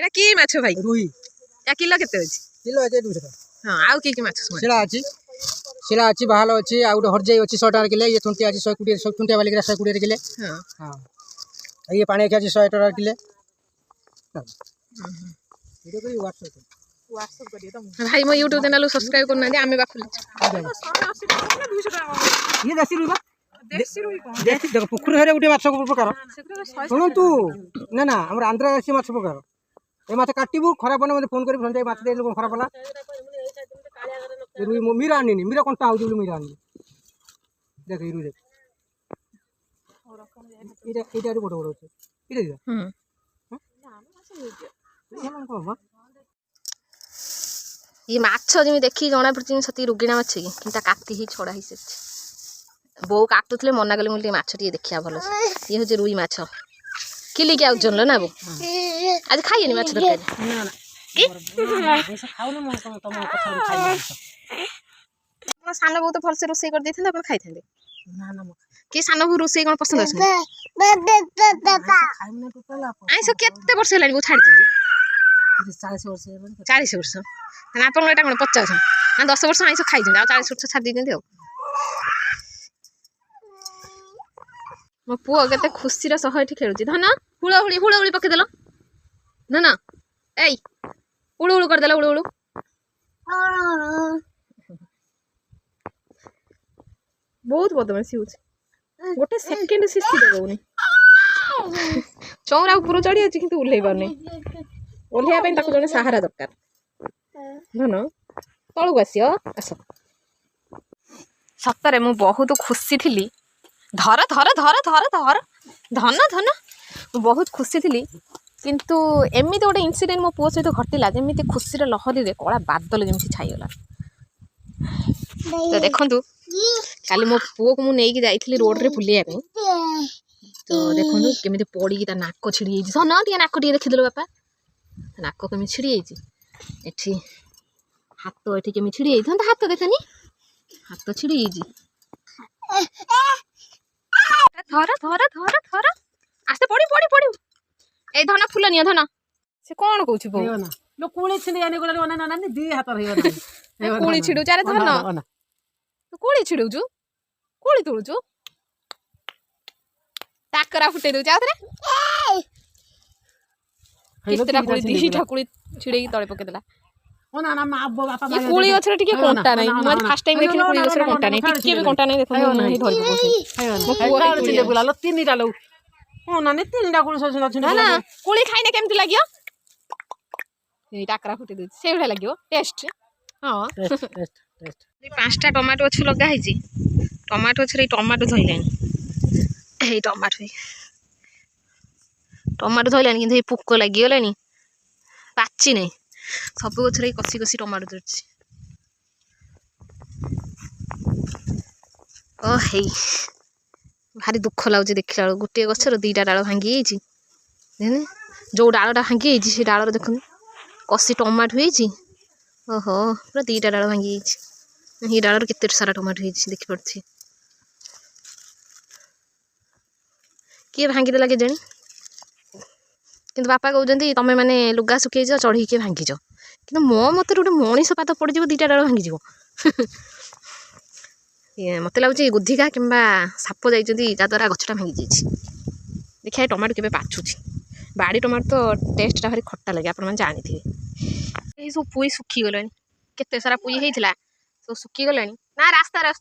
एटा की माछ भाई रुई या किलो केते अछि किलो আছে 200 টাকা हां आउ की माछ শিলা আছে ভালো আছে আর ওটা হরজাই আছে 100 টাকা কিলো ये थुंटी আছে 120 100 थुंटी वाली 120 किलो हां हां ये पानी के আছে 100 टाका किलो वीडियो करी व्हाट्सएप करिए तुम भाई मो YouTube चैनल सब्सक्राइब करना दे आमे बाखुल ये देसी रुई देसी देखो पुकुर हरे उठे माछ प्रकार सुन तू ना ना हमर आंध्र देसी माछ प्रकार ए माछ काटिबू खराब बने फोन करी भंजाई माछ दे लोग खराब होला रुई मीरा आनी मीरा कोनटा आउ बोली मीरा आनी देख रुई देख इटा बड़ बड़ আছে इटा दिया ये माछ जमी देखी जना पड़छ सती रुगिना माछ की किंता काटी ही छोड़ा ही से बो काटुतले मना गले मुली माछ टी देखिया भलो ये हो जे रुई माछ किली के आउ जनलो ना बो आज खाइए माछ तरकारी ना ना पैसा खाऊ ना मन तुम कथा खाई अपन सानो बहुत भल से रोसई कर देथन अपन खाइ थंदे ना ना के सानो को रोसई कोन पसंद अछि खाई ना टोटल आप आइसो केते वर्ष लानी वो छाड़ दिंदी 40 वर्ष 40 वर्ष ना अपन एटा कोन 50 ना 10 वर्ष आइसो खाइ जंदे आ 40 वर्ष छाड़ दिंदी हो मो पुओ केते खुशी रे सह एठी खेलुची धन हुळहुळी पके देलो धन एई हुळहुळु कर देलो हुळहुळु बहुत बदमाशी होची गोटे सेकंड सिस्टी देबोनी चौरा ऊपर चढ़ी अछि किंतु उल्लै बारने ओल्हिया पे ताको जने सहारा दरकार धन तळु आसियो आस सत्तरे मु बहुत खुशी थिली धर धर धर धर धर धन धन बहुत खुशी थी किंतु एमती गोटे इनसीडेंट मो पुओ सहित घटिला जमी खुशी लहरी रे कला बादल जमी छाईगला तो देखु काली मो पुओ को मुझे जाइली रोड रे बुलिया तो देखु केमी पड़ी नाक छिड़ी धन टे नाक टे देखीदेल बापा नाक केमी छिड़ी एठी हाथ एठी केमी छिड़ी हाथ देखनी हाथ छिड़ी धर धर धर धर आस्ते पड़ी पड़ी पड़ी ए धन फुल निया धन से कौन कहू बो ना लो कोळे छिंडी आने गोला ना ना ना दी हाथ रहियो ना कोळी छिडू चारे धन तू कोळी छिडू छु कोळी तुळु छु टाकरा फुटे दउ चाथरे कितरा कोळी दी ठाकुरी छिडेई तळे पके देला ओ ना ना मां बापा ये कोळी गछरे टिके कोंटा नै म फर्स्ट टाइम देखिले कोळी गछरे कोंटा नै टिके भी कोंटा नै देखो नै धरि पकोसे मो पुओ छिडे बुला लो तीनटा लो ओ ना ने तीनटा कोळी ससना छिंडी ना कोळी खाइने केमति लागियो ए टाकरा फुटे दउ से भले लागियो टेस्ट हां टेस्ट पांचटा टमाटो गछ लगा हैछि टमाटो गछ रे टमाटो धइलेन ए टमाटो धइलेन किंतु ए पुक्को लागि गेलेनी पाची नै सब गछ रे कसी कसी टमाटो धरछि ओ हे भारी दुख लागुଛି देखिला बेलू गोटे गछर दीटा डाल भांगी जाइछि देने जो डालटा भांगी जाइछि से डाल देखुन कसी टमाटो होइछि ओहो पूरा दीटा डाल भांगी जाइछि ये डाल केते सारा टमाटो होइछि देखि पड़छि किए भांगी देला के जानी किंतु बापा कहउजंती तमे माने लुगा सुखै जा चढ़ी के भांगी जा किंतु मो मते गोटे मनीष पाद पड़ जीव दीटा डाल भांगी जीव ये मत लगुच गुधिका किंबा साप जाइए द्वारा गछटा भांगी जाइए देखिए टमाटो के पाचुची बाड़ी टमाटो तो टेस्टा भारी खट्टा लगे आप जानी थे ये सब पुई सुखी गलानी केते सारा पुई होता सब सुखी गलानी ना रास्ता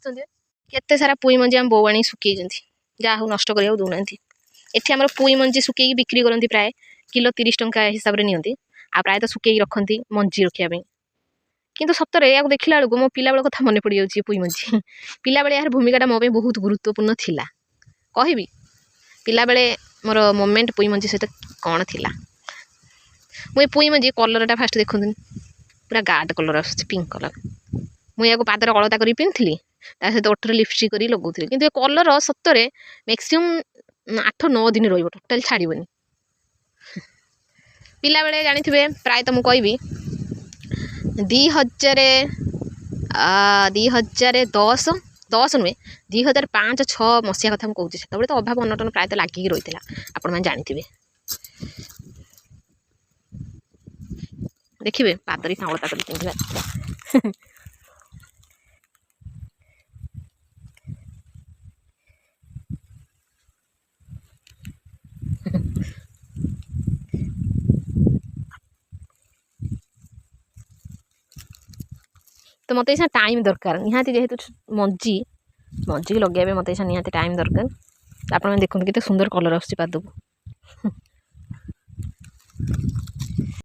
केते सारा पुई मंजी आम बो आनी सुखी जहाँ हूँ नष्ट करा दौना एठी आम पुई मंजी सुखी बिक्री करती प्राय किलो 30 टंका हिसाब से नियंती आ प्राय तो सुखी रखती मंजी रखापी किंतु सतरे या देखला बेलू मो पिला बेल कथा मन पड़ जाऊँगी पुई मंजी पिला बेले यार भूमिका मो बहुत गुरुत्वपूर्ण थिला कहबी पिला बेले मोर मोमेंट पुई मंजी सहित कौन थिला मुझे पुई मंजी कलरटा फास्ट देखु पूरा गाढ़ कलर आस पिंक कलर मुझे पादर अलता कर पिंधि सहित ओठर लिपस्टिक कर लगौली कि कलर सतरे मैक्सीम 8-9 दिन रही टोटाल छाड़बनी पिला बेले जानी थे प्राय तो मुझे 2010 नुहे 2005-6 मसीहा कथा मुझे से तो अभाव अनटन प्रायतः लगिक रही था आपण मैंने जानी ଦେଖିବେ ପାଦରେ ସାଉଳତା କରି ପିନ୍ଧିବା। ତ ମୋତେ ଏଇସା ଟାଇମ୍ ଦରକାର ନିହାତି, ଯେହେତୁ ମଞ୍ଜିକି ଲଗେଇବା ମୋତେ ଏଇସା ନିହାତି ଟାଇମ୍ ଦରକାର। ଆପଣମାନେ ଦେଖନ୍ତୁ କେତେ ସୁନ୍ଦର କଲର୍ ଆସୁଛି ପାଦକୁ।